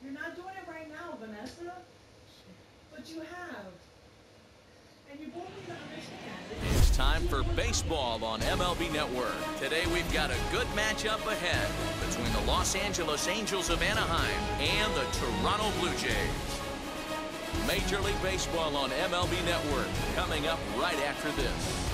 You're not doing it right now, Vanessa, but you have. And you both need to understand. It's time for baseball on MLB Network. Today we've got a good matchup ahead between the Los Angeles Angels of Anaheim and the Toronto Blue Jays. Major League Baseball on MLB Network coming up right after this.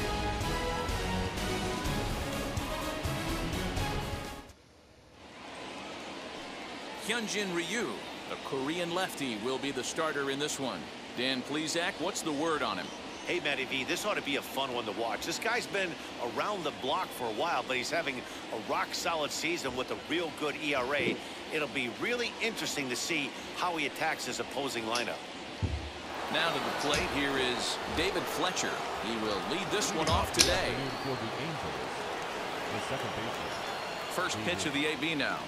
Hyunjin Ryu, the Korean lefty, will be the starter in this one. Dan Plesac, what's the word on him? Hey, Matty V, this ought to be a fun one to watch. This guy's been around the block for a while, but he's having a rock-solid season with a real good ERA. It'll be really interesting to see how he attacks his opposing lineup. Now to the plate, here is David Fletcher. He will lead this one off today. First pitch of the AB now.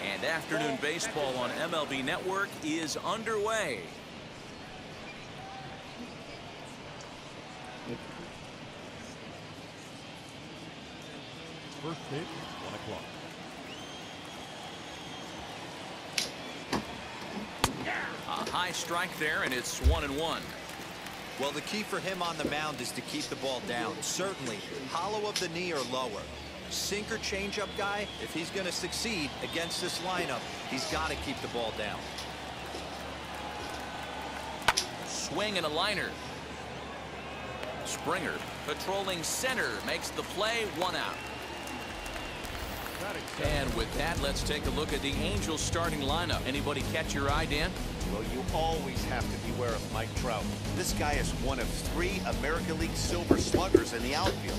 And afternoon baseball on MLB Network is underway. First pitch, 1 o'clock. A high strike there, and it's 1-1. Well, the key for him on the mound is to keep the ball down. Certainly, hollow of the knee or lower. Sinker changeup guy, if he's going to succeed against this lineup, he's got to keep the ball down. Swing and a liner. Springer patrolling center makes the play, 1 out. And with that, let's take a look at the Angels starting lineup. Anybody catch your eye, Dan? Well, you always have to beware of Mike Trout. This guy is one of 3 American League Silver Sluggers in the outfield.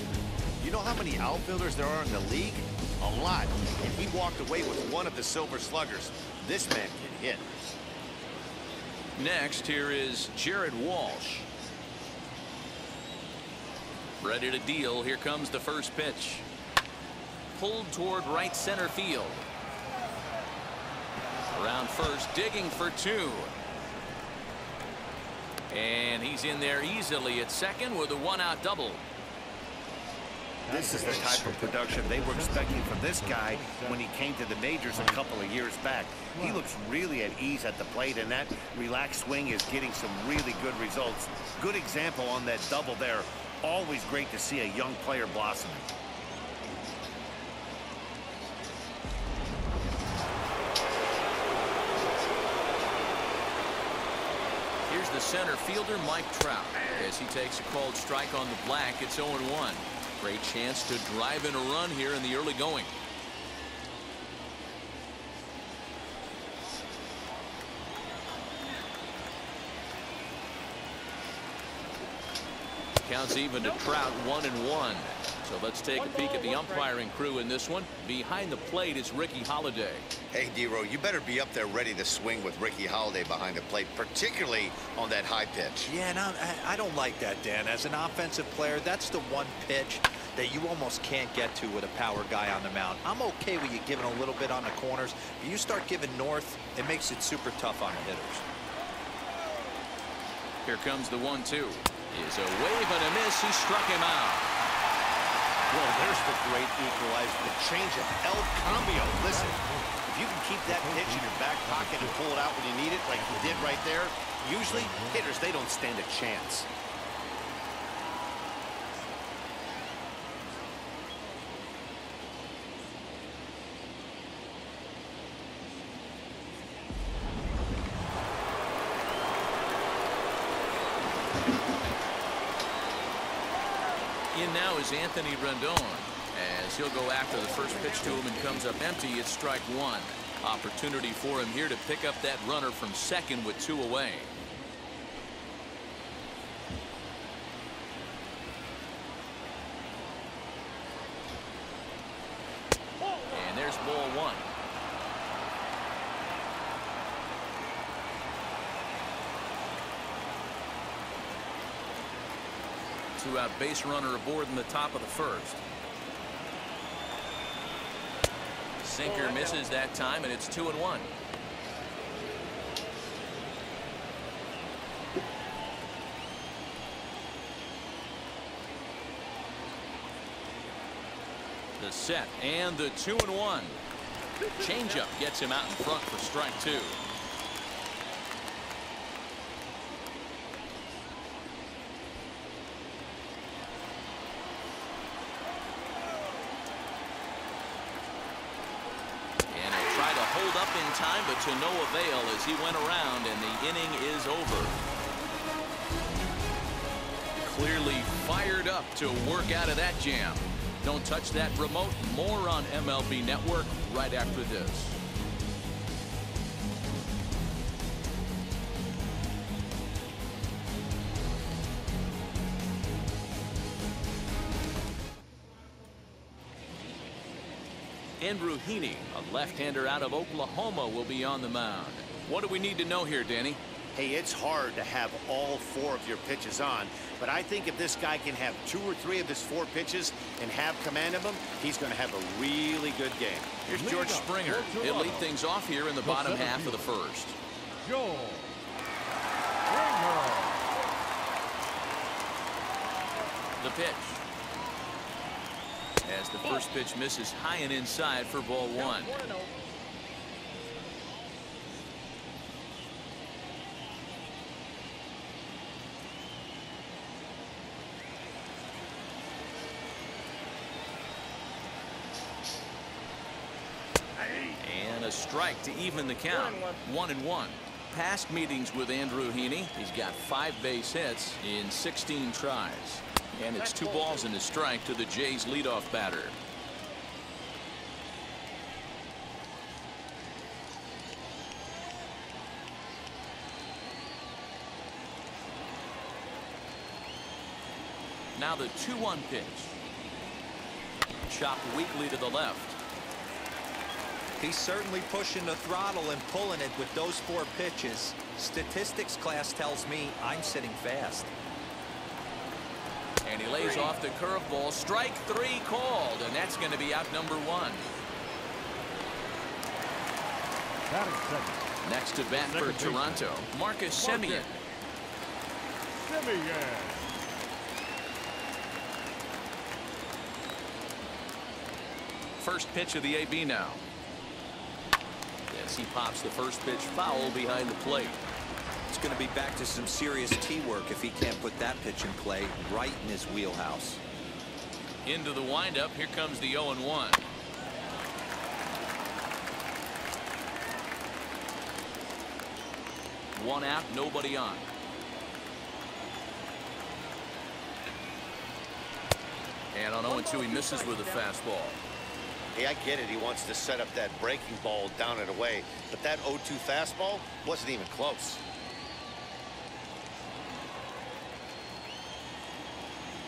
You know how many outfielders there are in the league? A lot. And he walked away with one of the Silver Sluggers. This man can hit. Next, here is Jared Walsh. Ready to deal. Here comes the first pitch. Pulled toward right center field. Around first, digging for 2. And he's in there easily at second with a 1-out double. This is the type of production they were expecting from this guy when he came to the majors a couple of years back. He looks really at ease at the plate, and that relaxed swing is getting some really good results. Good example on that double there. Always great to see a young player blossoming. Here's the center fielder, Mike Trout. As he takes a called strike on the black, it's 0-1. Great chance to drive in a run here in the early going. Counts even to Trout, 1-1. So let's take a peek at the umpiring crew in this one. Behind the plate is Ricky Holiday. Hey, D-Row, you better be up there ready to swing with Ricky Holiday behind the plate, particularly on that high pitch. Yeah, and I don't like that, Dan. As an offensive player, that's the one pitch that you almost can't get to with a power guy on the mound. I'm okay with you giving a little bit on the corners. If you start giving north, it makes it super tough on the hitters. Here comes the 1-2. Is a wave and a miss. He struck him out. Well, there's the great equalizer, the changeup, El Cambio. Listen, if you can keep that pitch in your back pocket and pull it out when you need it, like you did right there, usually hitters, they don't stand a chance. In now is Anthony Rendon, as he'll go after the first pitch to him and comes up empty. It's strike 1. Opportunity for him here to pick up that runner from second with 2 away. And there's ball 1. Two-out base runner aboard in the top of the first. Sinker misses that time, and it's 2-1. The set and the 2-1. Changeup gets him out in front for strike 2. And he'll try to hold up in time, but to no avail as he went around, and the inning is over. Clearly fired up to work out of that jam. Don't touch that remote. More on MLB Network right after this. Andrew Heaney, a left-hander out of Oklahoma, will be on the mound. What do we need to know here, Danny? Hey, it's hard to have all 4 of your pitches on, but I think if this guy can have 2 or 3 of his 4 pitches and have command of them, he's going to have a really good game. Here's George Springer. He'll lead things off here in the bottom half of the first. George The pitch. As the first pitch misses high and inside for ball 1. And a strike to even the count. 1-1. Past meetings with Andrew Heaney, he's got 5 base hits in 16 tries. And it's 2 balls and a strike to the Jays leadoff batter. Now the 2-1 pitch. Chopped weakly to the left. He's certainly pushing the throttle and pulling it with those 4 pitches. Statistics class tells me I'm sitting fast. And he lays off the curveball. Strike 3 called, and that's going to be out number 1. Next to bat for Toronto, Marcus Semien. First pitch of the AB now. As he pops the first pitch foul behind the plate. It's going to be back to some serious tee work if he can't put that pitch in play right in his wheelhouse. Into the windup. Here comes the 0-1. One out, nobody on. And on 0-2, he misses with a fastball. Hey, I get it. He wants to set up that breaking ball down and away, but that 0-2 fastball wasn't even close.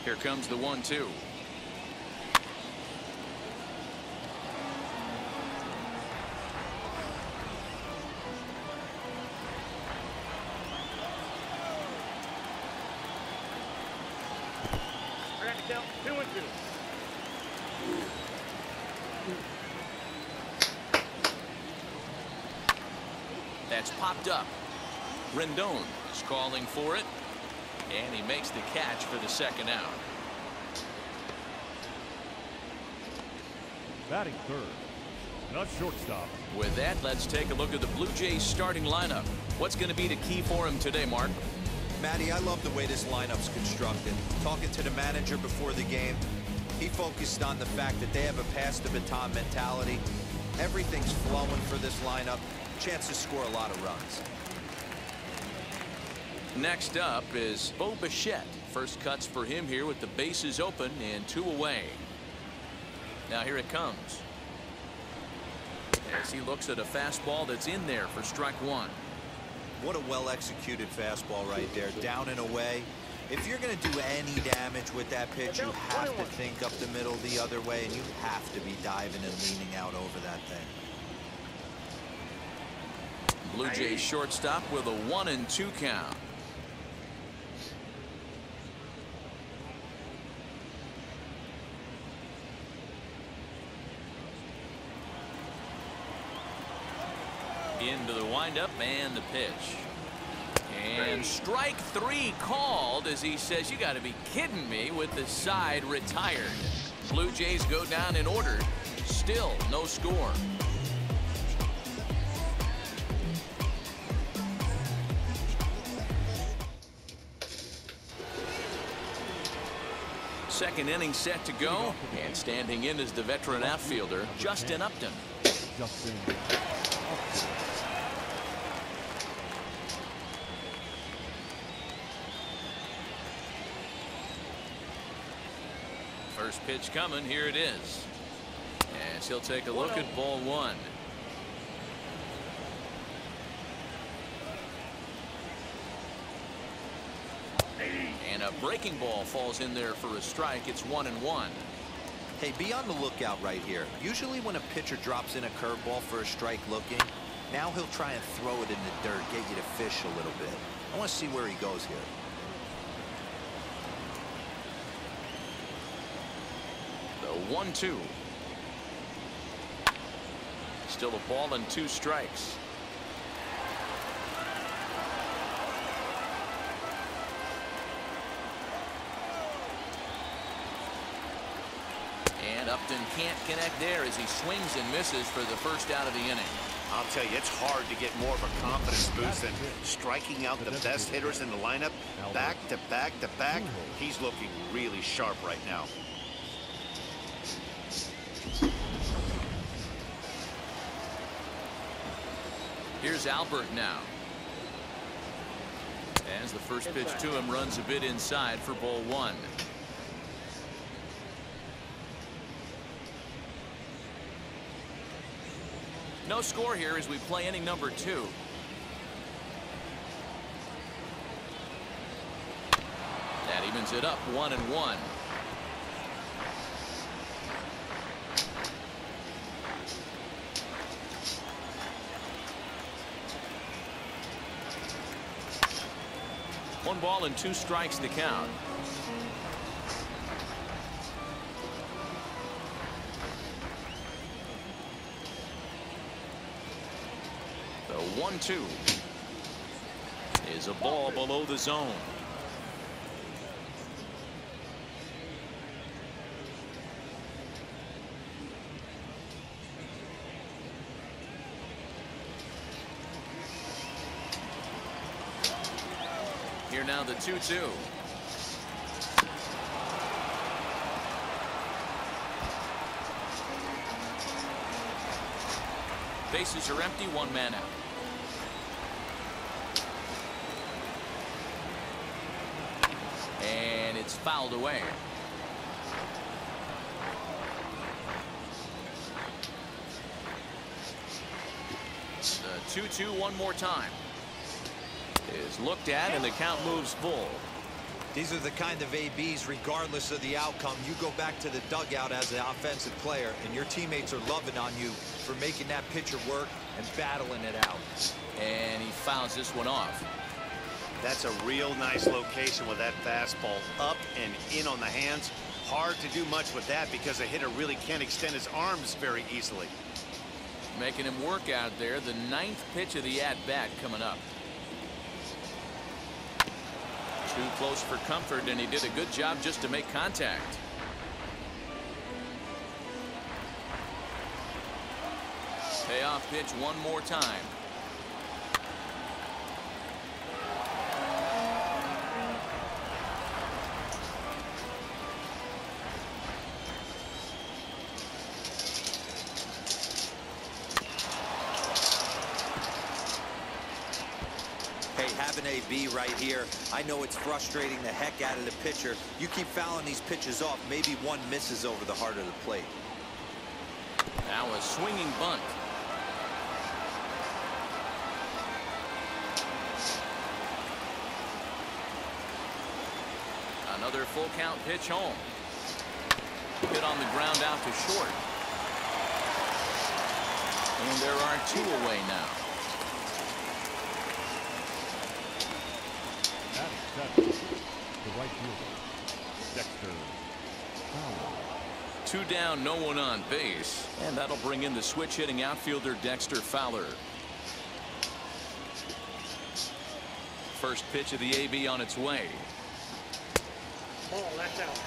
Here comes the 1-2. Count 2-2. That's popped up. Rendon is calling for it. And he makes the catch for the second out. Batting third, not shortstop. With that, let's take a look at the Blue Jays starting lineup. What's going to be the key for him today, Mark? Matty, I love the way this lineup's constructed. Talking to the manager before the game, he focused on the fact that they have a pass the baton mentality. Everything's flowing for this lineup. Chance to score a lot of runs. Next up is Bo Bichette. First cuts for him here with the bases open and 2 away. Now here it comes. As he looks at a fastball that's in there for strike 1. What a well-executed fastball right there, down and away. If you're going to do any damage with that pitch, you have to think up the middle the other way, and you have to be diving and leaning out over that thing. Blue Jays shortstop with a 1-2 count. Into the windup and the pitch. And strike 3 called as he says, you got to be kidding me, with the side retired. Blue Jays go down in order. Still no score. Second inning set to go, and standing in is the veteran outfielder, Justin Upton. First pitch coming, here it is. As he'll take a look at ball one. And a breaking ball falls in there for a strike. It's 1-1. Hey, be on the lookout right here. Usually when a pitcher drops in a curveball for a strike looking, now he'll try and throw it in the dirt, get you to fish a little bit. I want to see where he goes here. The 1-2. Still a ball and 2 strikes. And Upton can't connect there as he swings and misses for the first out of the inning. I'll tell you, it's hard to get more of a confidence boost than striking out the best hitters in the lineup. Back to back to back. He's looking really sharp right now. Here's Albert now. As the first pitch to him runs a bit inside for ball one. No score here as we play inning number 2. That evens it up 1-1. One ball and 2 strikes to count. The 1-2 is a ball below the zone. Here now the 2-2. Bases are empty, 1 man out. And it's fouled away. The 2-2 one more time. Is looked at and the count moves full. These are the kind of ABs, regardless of the outcome. You go back to the dugout as an offensive player, and your teammates are loving on you for making that pitcher work and battling it out. And he fouls this one off. That's a real nice location with that fastball up and in on the hands. Hard to do much with that because a hitter really can't extend his arms very easily. Making him work out there. The 9th pitch of the at-bat coming up. Too close for comfort, and he did a good job just to make contact. Payoff pitch one more time. Having AB right here, I know it's frustrating the heck out of the pitcher. You keep fouling these pitches off, maybe one misses over the heart of the plate. Now a swinging bunt. Another full count pitch home. Hit on the ground out to short. And there are 2 away now. The right fielder, Dexter Fowler. 2 down, no one on base, and that'll bring in the switch hitting outfielder Dexter Fowler. First pitch of the AB on its way. Ball, that's out.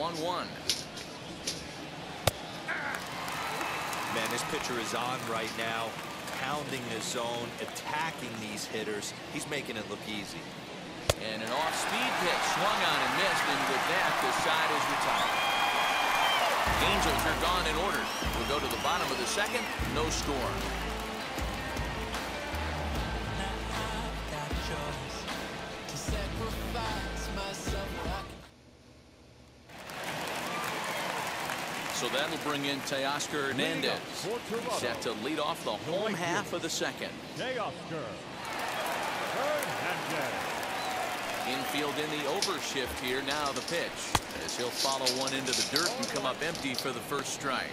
1-1. Man, this pitcher is on right now, pounding the zone, attacking these hitters. He's making it look easy. And an off-speed pitch swung on and missed, and with that, the side is retired. Angels are gone in order. We'll go to the bottom of the second. No score. So that'll bring in Teoscar Hernandez. Set to lead off the home half of the second. Teoscar Hernandez. Infield in the overshift here. Now the pitch, as he'll follow one into the dirt and come up empty for the first strike.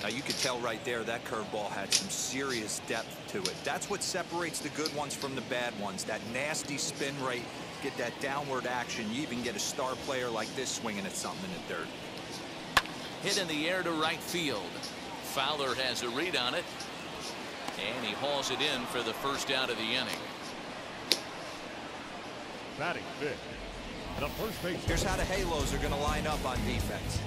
Now you could tell right there that curveball had some serious depth to it. That's what separates the good ones from the bad ones. That nasty spin rate, get that downward action. You even get a star player like this swinging at something in the dirt. Hit in the air to right field. Fowler has a read on it, and he hauls it in for the first out of the inning. Batting fifth, the first base. Here's how the Halos are going to line up on defense.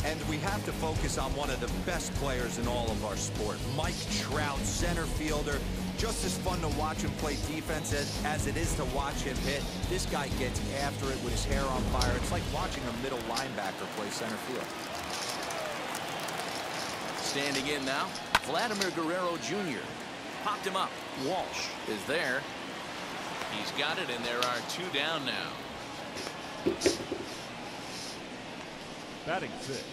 And we have to focus on one of the best players in all of our sport. Mike Trout, center fielder. Just as fun to watch him play defense as it is to watch him hit. This guy gets after it with his hair on fire. It's like watching a middle linebacker play center field. Standing in now, Vladimir Guerrero Jr. Popped him up. Walsh is there. He's got it, and there are two down now. Batting sixth,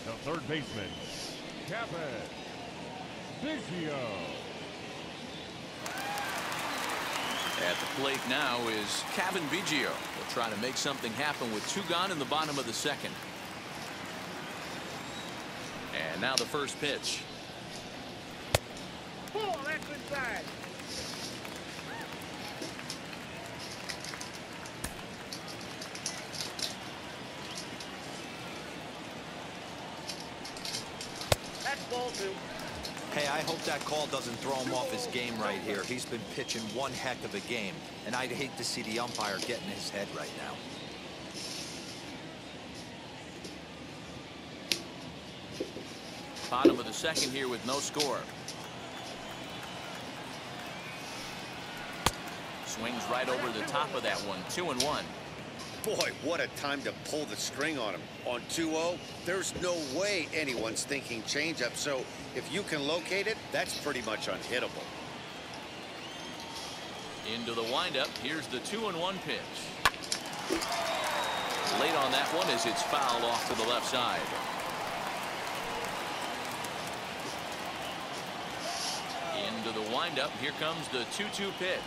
the third baseman, Cavan Biggio. At the plate now is Cavan Biggio. Will try to make something happen with two gone in the bottom of the second. And now the first pitch. Pull, that's inside. That's ball two. Hey, I hope that call doesn't throw him off his game right here. He's been pitching one heck of a game, and I'd hate to see the umpire get in his head right now. Bottom of the second here with no score. Swings right over the top of that one. 2-1. Boy, what a time to pull the string on him. On 2-0, there's no way anyone's thinking changeup, so if you can locate it, that's pretty much unhittable. Into the windup. Here's the 2-1 pitch. Late on that one as it's fouled off to the left side. Into the windup. Here comes the 2-2 pitch.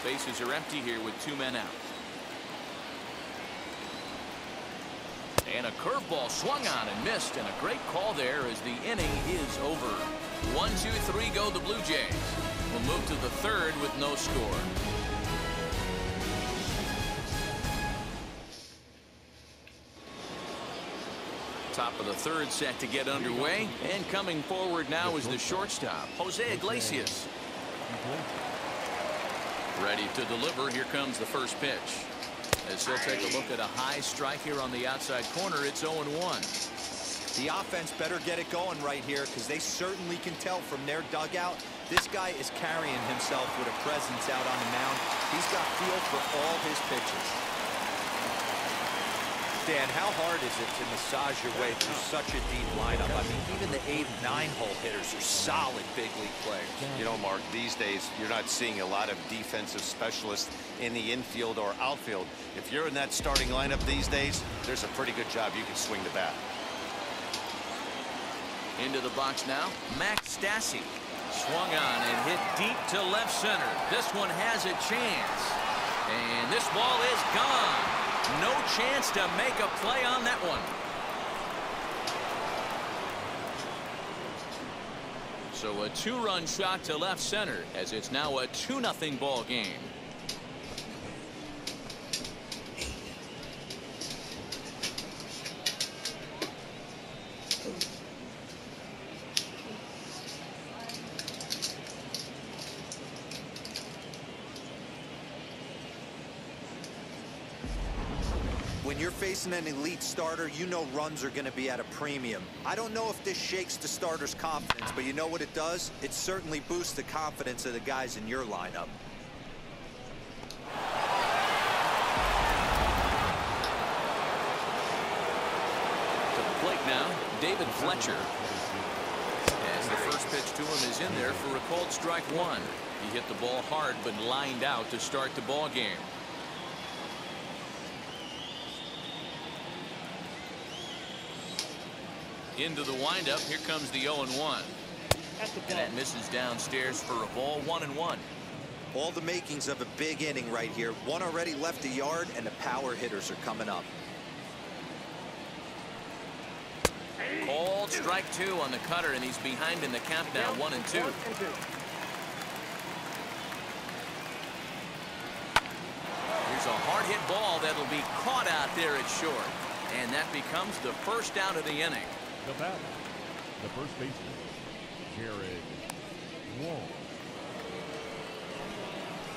Bases are empty here with two men out. And a curveball swung on and missed, and a great call there as the inning is over. 1-2-3 go the Blue Jays. We'll move to the third with no score. Top of the third set to get underway, and coming forward now is the shortstop, Jose Iglesias. Ready to deliver. Here comes the first pitch. As he'll take a look at a high strike here on the outside corner, it's 0-1. The offense better get it going right here, because they certainly can tell from their dugout this guy is carrying himself with a presence out on the mound. He's got feel for all his pitches. Dan, how hard is it to massage your way through such a deep lineup? I mean, even the 8 and 9 hole hitters are solid big league players. You know, Mark, these days you're not seeing a lot of defensive specialists in the infield or outfield. If you're in that starting lineup these days, there's a pretty good job you can swing the bat. Into the box now, Max Stassi. Swung on and hit deep to left center. This one has a chance. And this ball is gone. No chance to make a play on that one. So a 2-run shot to left center as it's now a 2-0 ball game. When you're facing an elite starter, you know runs are going to be at a premium. I don't know if this shakes the starter's confidence, but you know what it does? It certainly boosts the confidence of the guys in your lineup. To the plate now, David Fletcher. As the first pitch to him is in there for a called strike one. He hit the ball hard but lined out to start the ball game. Into the windup. Here comes the 0-1. And that misses downstairs for a ball, 1-1. All the makings of a big inning right here. One already left the yard, and the power hitters are coming up. Called strike two on the cutter, and he's behind in the count now, 1-2. Here's a hard hit ball that'll be caught out there at short. And that becomes the first out of the inning. The batter, the first baseman, Jared Walsh.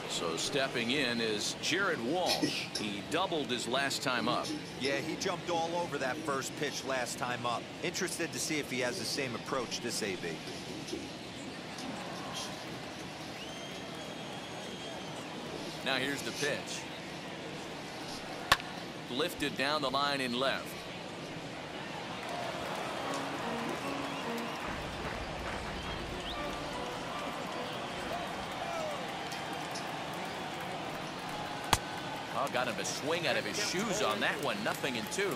So stepping in is Jared Walsh. He doubled his last time up. Yeah, he jumped all over that first pitch last time up. Interested to see if he has the same approach this AB. Now here's the pitch. Lifted down the line in left. Oh, got him a swing out of his shoes on that one. 0-2.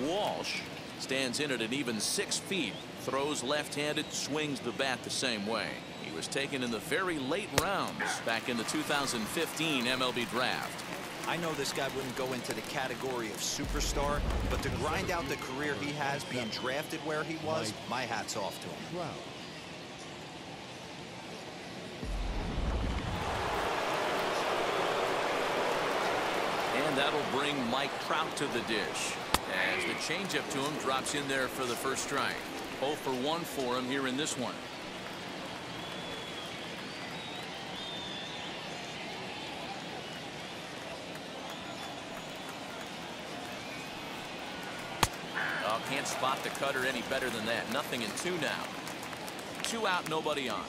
Walsh stands in at an even 6 feet. Throws left-handed, swings the bat the same way. He was taken in the very late rounds back in the 2015 MLB draft. I know this guy wouldn't go into the category of superstar, but to grind out the career he has being drafted where he was, my hat's off to him. Trout. And that'll bring Mike Trout to the dish as the changeup to him drops in there for the first strike. 0 for 1 for him here in this one. Oh, can't spot the cutter any better than that. 0-2 now. 2 out, nobody on.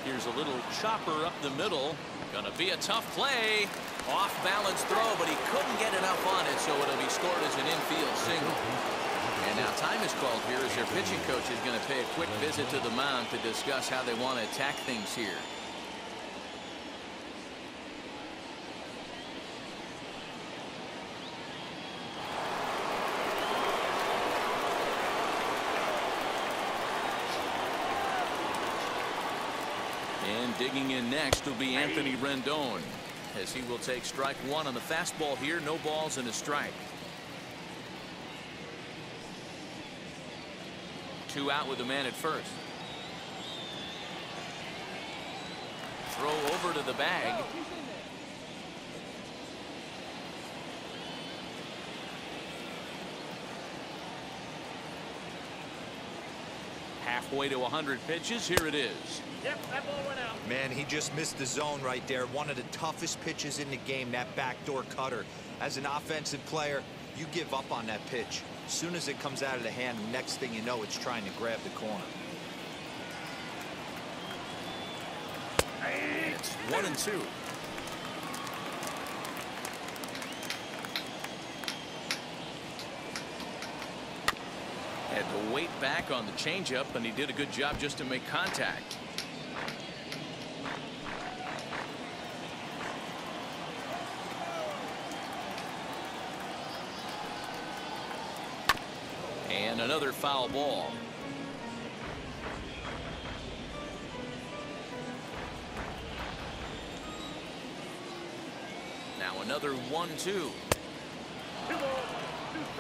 Here's a little chopper up the middle. Gonna be a tough play. Off balance throw, but he couldn't get enough on it, so it'll be scored as an infield single. And now time is called here as their pitching coach is going to pay a quick visit to the mound to discuss how they want to attack things here. And digging in next will be Anthony Rendon, as he will take strike one on the fastball here. No balls and a strike. 2 out with the man at first. Throw over to the bag. Halfway to 100 pitches. Here it is. Yep, that ball went out. Man, he just missed the zone right there. One of the toughest pitches in the game, that backdoor cutter. As an offensive player, you give up on that pitch. As soon as it comes out of the hand, the next thing you know, it's trying to grab the corner. And it's 1-2. Had to wait back on the changeup, and he did a good job just to make contact. And another foul ball. Now another 1-2.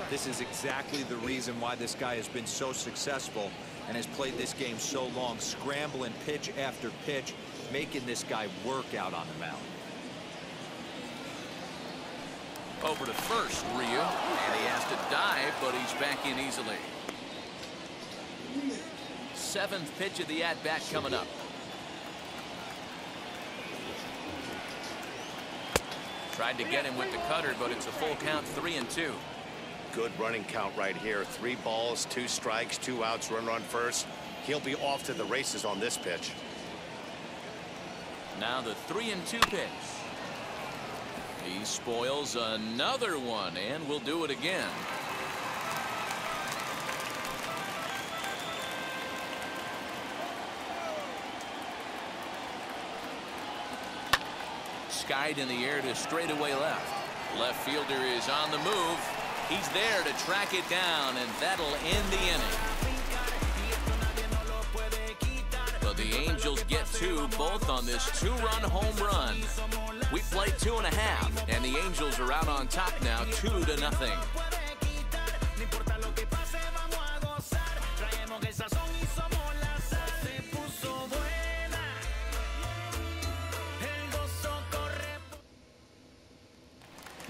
This is exactly the reason why this guy has been so successful and has played this game so long, scrambling pitch after pitch, making this guy work out on the mound. Over to first, Ryu, and he has to dive, but he's back in easily. 7th pitch of the at-bat coming up. Tried to get him with the cutter, but it's a full count, 3-2. Good running count right here. 3 balls, 2 strikes, 2 outs, runner on first. He'll be off to the races on this pitch. Now the 3-2 pitch. He spoils another one, and will do it again. Skied in the air to straightaway left. Left fielder is on the move. He's there to track it down, and that'll end the inning. But the Angels get 2, both on this 2-run home run. We played 2.5, and the Angels are out on top now, 2-0.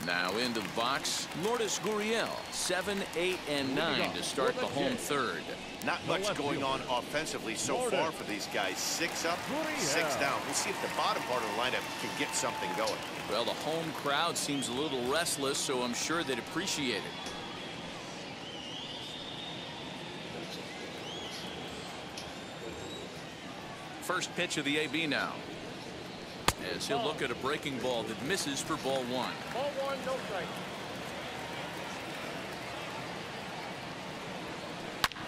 Now into the box, Lourdes Gurriel, 7, 8, and 9 to start the home third. Not much going on offensively so far for these guys. 6 up, 6 down. We'll see if the bottom part of the lineup can get something going. Well, the home crowd seems a little restless, so I'm sure they'd appreciate it. First pitch of the AB now. As he'll look at a breaking ball that misses for ball 1. Ball 1, no strike.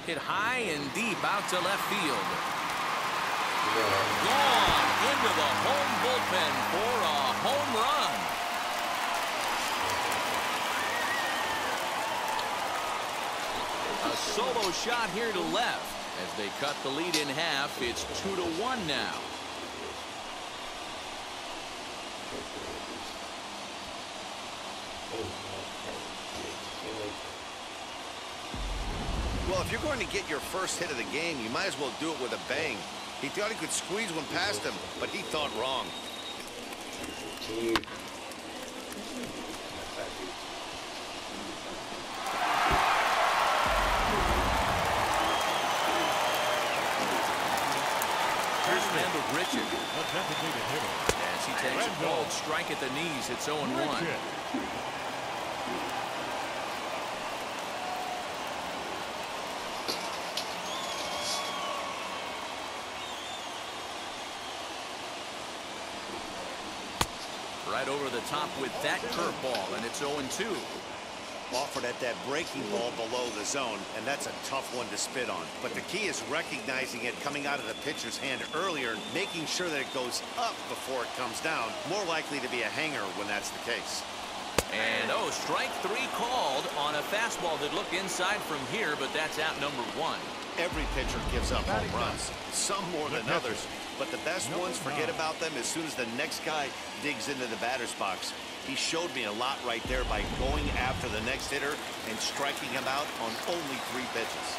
Hit high and deep out to left field. Gone into the home bullpen for a home run. A solo shot here to left. As they cut the lead in half, it's 2-1 now. Well, if you're going to get your first hit of the game, you might as well do it with a bang. He thought he could squeeze one past him, but he thought wrong. Here's Randall Richard. As he takes a bold strike at the knees, it's 0-1. Right over the top with that curveball, and it's 0-2. Offered at that breaking ball below the zone, and that's a tough one to spit on. But the key is recognizing it coming out of the pitcher's hand earlier, making sure that it goes up before it comes down. More likely to be a hanger when that's the case. And strike 3 called on a fastball that looked inside from here, but that's out number 1. Every pitcher gives up home runs, some more than others, but the best ones forget about them as soon as the next guy digs into the batter's box. He showed me a lot right there by going after the next hitter and striking him out on only 3 pitches.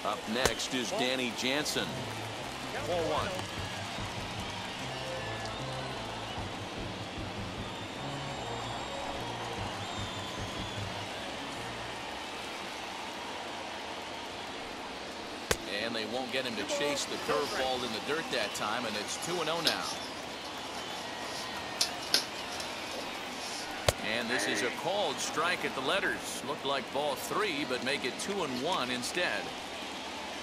Up next is Danny Jansen. 4-1. And they won't get him to chase the curveball in the dirt that time, and it's 2-0 now. And this is a called strike at the letters. Looked like ball 3, but make it 2-1 instead.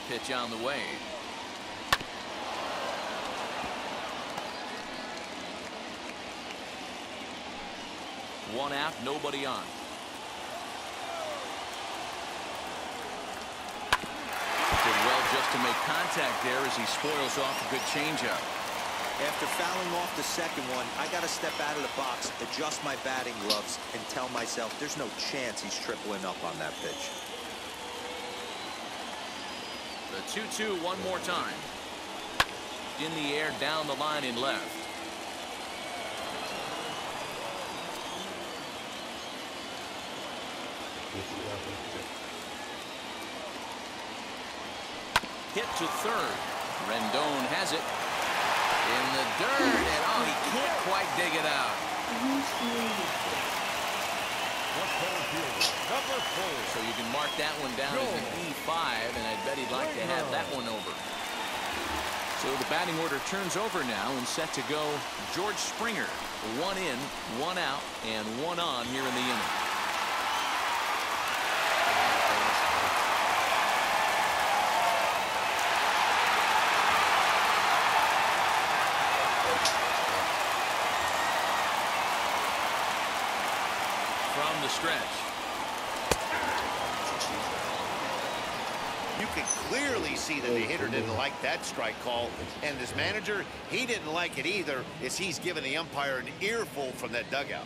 Pitch on the way. One out, nobody on. Did well just to make contact there as he spoils off a good changeup. After fouling off the second one, I got to step out of the box, adjust my batting gloves, and tell myself there's no chance he's tripling up on that pitch. The 2-2 one more time. In the air, down the line in left. Hit to third. Rendon has it. In the dirt, and he can't quite dig it out. So you can mark that one down as an E5, and I bet he'd like to have that one over. So the batting order turns over now and set to go George Springer. 1 in, 1 out, and 1 on here in the inning. From the stretch. You can clearly see that the hitter didn't like that strike call, and this manager, he didn't like it either, as he's given the umpire an earful from that dugout.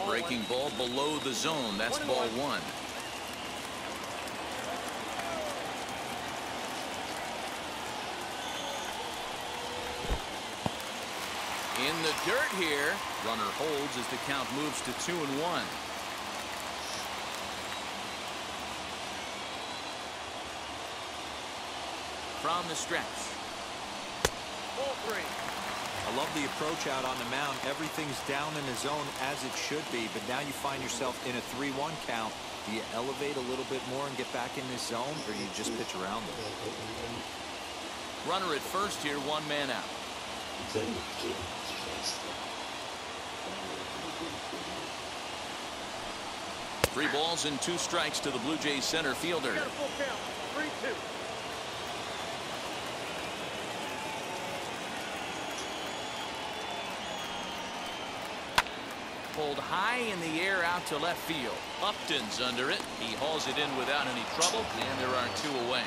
Breaking ball below the zone. That's ball 1. In the dirt here. Runner holds as the count moves to 2-1. From the stretch. Ball 3. I love the approach out on the mound. Everything's down in the zone as it should be, but now you find yourself in a 3-1 count. Do you elevate a little bit more and get back in this zone, or do you just pitch around them? Runner at first here, 1 man out. 3 balls and 2 strikes to the Blue Jays center fielder. Got a full count. 3-2. Pulled high in the air out to left field. Upton's under it. He hauls it in without any trouble, and there are 2 away.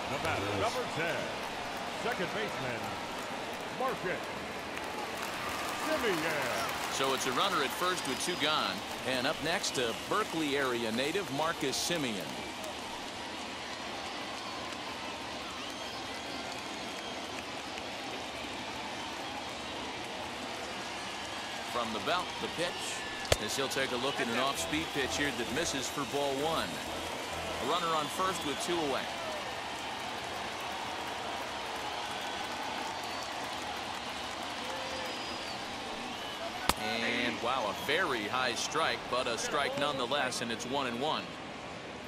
The batter, number 10, second baseman, Marcus Semien. So it's a runner at first with 2 gone. And up next, a Berkeley area native, Marcus Semien. From the belt, the pitch, as he'll take a look at an off-speed pitch here that misses for ball 1. A runner on first with 2 away. And wow, a very high strike, but a strike nonetheless, and it's 1-1.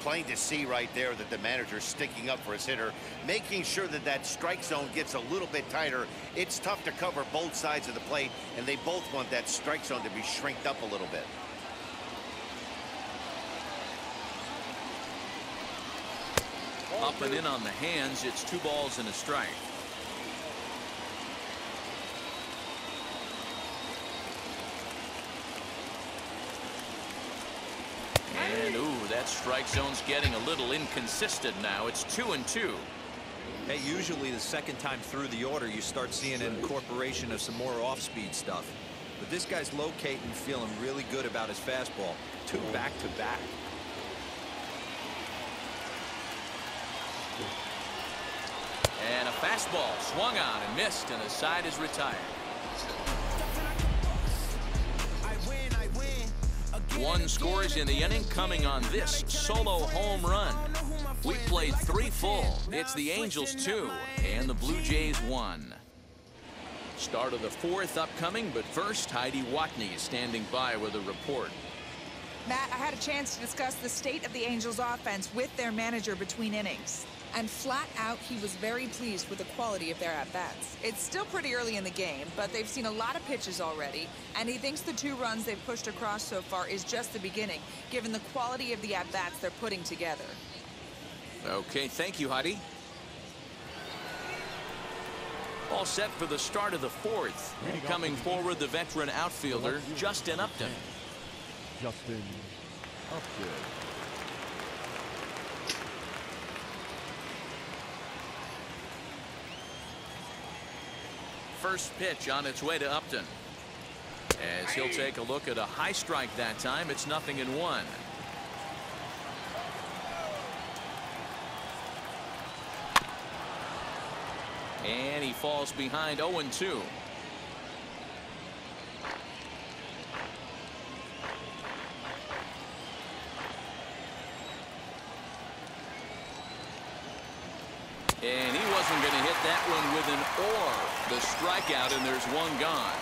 Plain to see right there that the manager's sticking up for his hitter, making sure that that strike zone gets a little bit tighter. It's tough to cover both sides of the plate, and they both want that strike zone to be shrinked up a little bit. Up and in on the hands. It's 2 balls and a strike. And ooh, that strike zone's getting a little inconsistent now. It's 2-2. Hey, usually the second time through the order, you start seeing an incorporation of some more off-speed stuff. But this guy's locating, feeling really good about his fastball. 2 back-to-back. And a fastball swung on and missed, and the side is retired. 1 scores in the inning, coming on this solo home run. We played 3 full. It's the Angels 2 and the Blue Jays 1. Start of the 4th upcoming, but first, Heidi Watney is standing by with a report. Matt, I had a chance to discuss the state of the Angels offense with their manager between innings. And flat out, he was very pleased with the quality of their at-bats. It's still pretty early in the game, but they've seen a lot of pitches already, and he thinks the 2 runs they've pushed across so far is just the beginning, given the quality of the at-bats they're putting together. Okay, thank you, Heidi. All set for the start of the 4th. Coming forward, the veteran outfielder, Justin Upton. Justin Upton. First pitch on its way to Upton. As he'll take a look at a high strike that time, it's 0-1. And he falls behind 0-2. And he wasn't going to hit that one with an or. The strikeout, and there's one gone.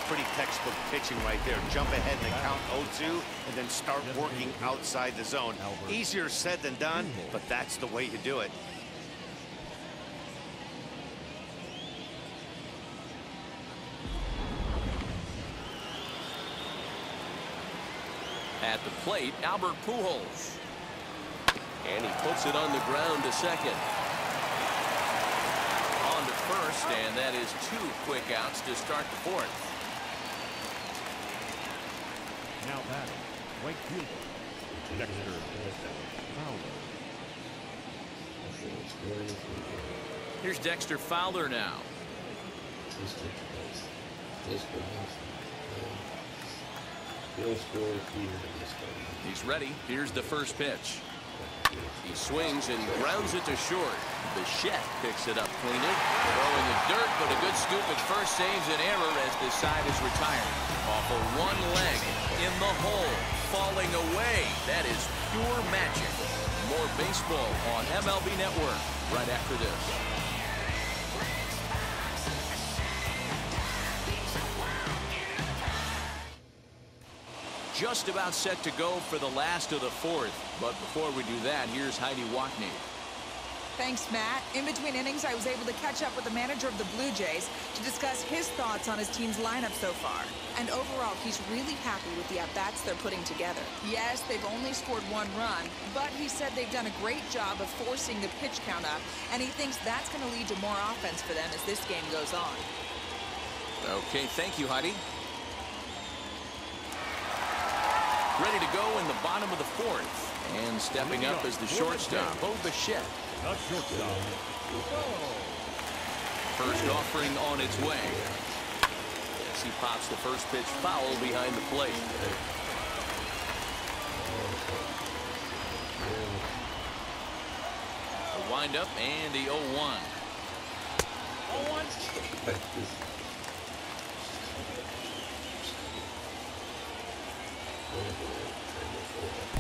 Pretty textbook pitching right there. Jump ahead in the count 0-2 and then start working outside the zone. Easier said than done, but that's the way you do it. At the plate, Albert Pujols. And he puts it on the ground to second. On to first, and that is 2 quick outs to start the 4th. Now batting, right fielder, Dexter Fowler. Here's Dexter Fowler now. He's ready. Here's the first pitch. He swings and grounds it to short. Bichette picks it up cleanly. Throwing the dirt, but a good scoop at first saves an error as the side is retired. Off of one leg, in the hole, falling away. That is pure magic. More baseball on MLB Network right after this. Just about set to go for the last of the 4th. But before we do that, here's Heidi Watney. Thanks, Matt. In between innings, I was able to catch up with the manager of the Blue Jays to discuss his thoughts on his team's lineup so far. And overall, he's really happy with the at-bats they're putting together. Yes, they've only scored 1 run, but he said they've done a great job of forcing the pitch count up, and he thinks that's going to lead to more offense for them as this game goes on. Okay, thank you, Heidi. Ready to go in the bottom of the 4th. And stepping up is the shortstop, Bo Bichette. The shortstop. First offering on its way. As he pops the first pitch foul behind the plate. The windup and the 0-1. 0-1.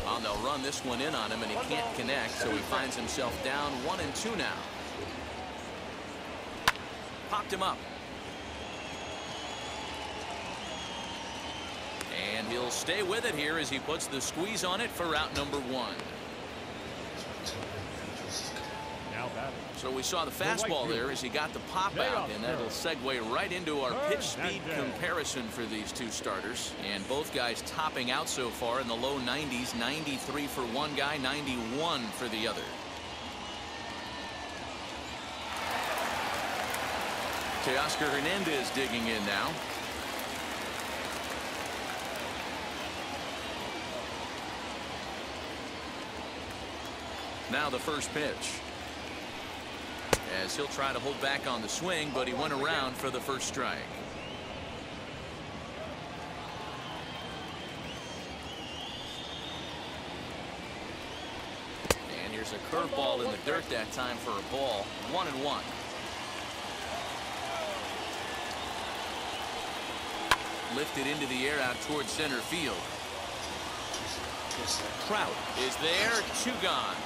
Well, they'll run this one in on him, and he can't connect, so he finds himself down 1-2 now. Popped him up. And he'll stay with it here as he puts the squeeze on it for out number 1. Now batting. So we saw the fastball there as he got the pop out, and that'll segue right into our pitch speed comparison for these two starters. And both guys topping out so far in the low 90s, 93 for one guy, 91 for the other. Teoscar Hernandez digging in now. Now the first pitch. As he'll try to hold back on the swing, but he went around for the first strike. And here's a curveball in the dirt that time for a ball. 1-1. Lifted into the air out towards center field. Trout is there. 2 gone.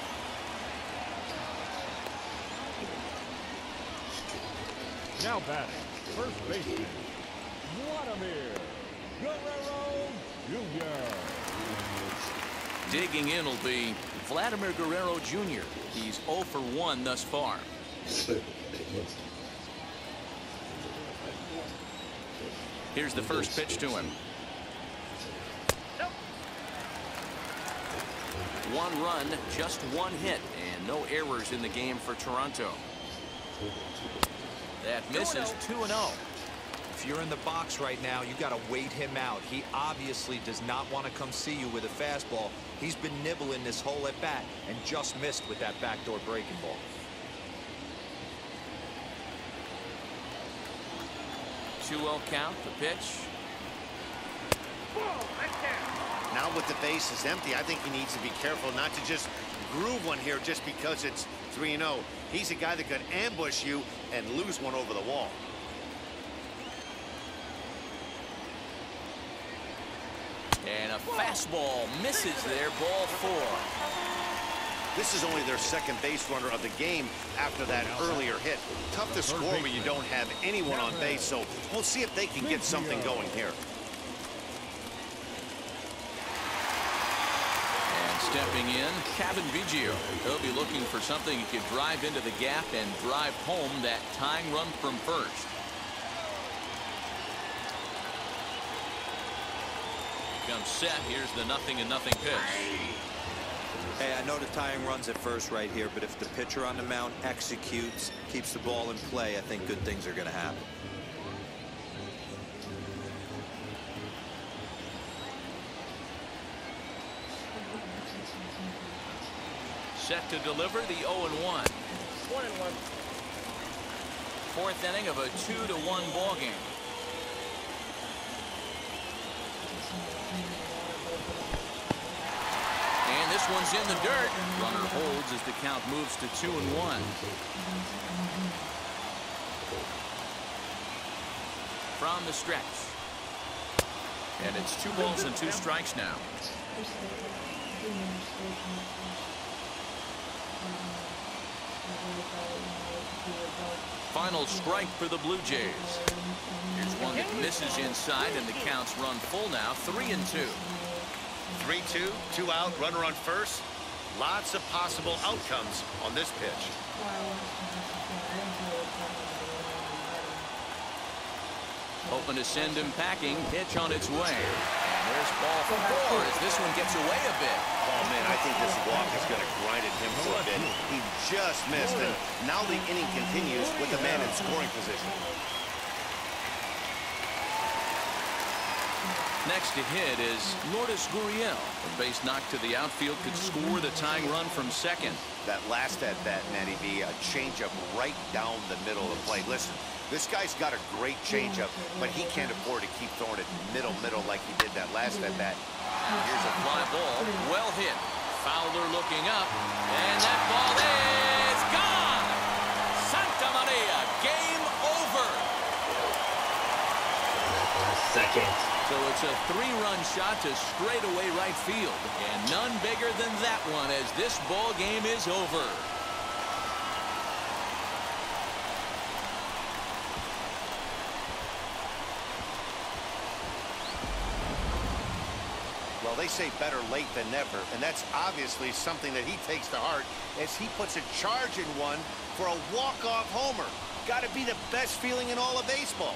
Now batting, first baseman, Vladimir Guerrero Jr. Digging in will be Vladimir Guerrero Jr. He's 0 for 1 thus far. Here's the first pitch to him. 1 run, just 1 hit, and no errors in the game for Toronto. That misses 2-0. If you're in the box right now, you got to wait him out. He obviously does not want to come see you with a fastball. He's been nibbling this whole at bat and just missed with that backdoor breaking ball. 2-0 count, the pitch. Now with the base is empty, I think he needs to be careful not to just groove one here just because it's 3-0. He's a guy that could ambush you and lose one over the wall. And a fastball misses there, ball 4. This is only their second base runner of the game after that earlier hit. Tough to score when you don't have anyone on base, so we'll see if they can get something going here. And stepping in, Cavan Biggio. He'll be looking for something he could drive into the gap and drive home that tying run from first. Comes set. Here's the 0-0 pitch. Hey, I know the tying runs at first right here, but if the pitcher on the mound executes, keeps the ball in play, I think good things are going to happen. Set to deliver the 0-1. 1-1. Fourth inning of a 2-1 ball game. And this one's in the dirt. Runner holds as the count moves to 2-1. From the stretch. And it's 2 balls and 2 strikes now. Final strike for the Blue Jays. Here's one that misses inside, and the counts run full now, 3-2. 3-2, 2 out, runner on first. Lots of possible outcomes on this pitch. Hoping to send him packing. Pitch on its way. And there's ball 4 as this one gets away a bit. Oh, man, I think this walk is going to grind at him for a bit. He just missed, and now the inning continues with the man in scoring position. Next to hit is Lourdes Gurriel. A base knock to the outfield could score the tying run from second. That last at bat, Matty B, a changeup right down the middle of the plate. Listen, this guy's got a great changeup, but he can't afford to keep throwing it middle like he did that last at bat. Here's a fly ball, well hit. Fowler looking up, and that ball is gone. Santa Maria, game over. Second. So it's a 3-run shot to straightaway right field, and none bigger than that one as this ball game is over. Well, they say better late than never, and that's obviously something that he takes to heart as he puts a charge in one for a walk-off homer. Got to be the best feeling in all of baseball.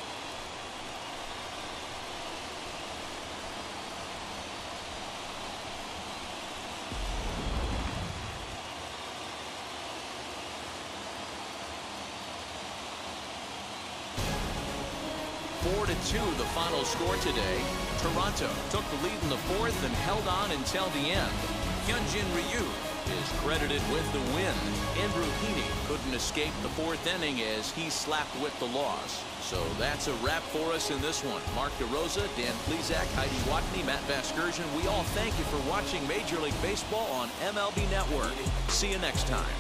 The final score today. Toronto took the lead in the 4th and held on until the end. Hyunjin Ryu is credited with the win. Andrew Heaney couldn't escape the 4th inning as he slapped with the loss. So that's a wrap for us in this one. Mark DeRosa, Dan Plesac, Heidi Watney, Matt Vasgersian. We all thank you for watching Major League Baseball on MLB Network. See you next time.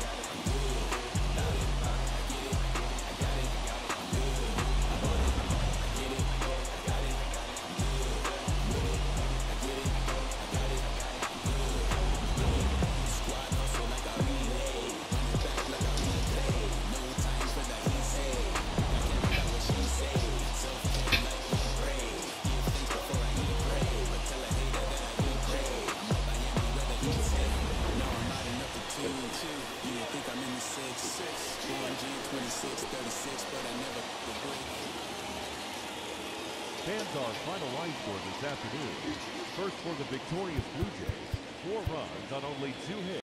Fans our final line score this afternoon. First for the victorious Blue Jays, 4 runs on only 2 hits.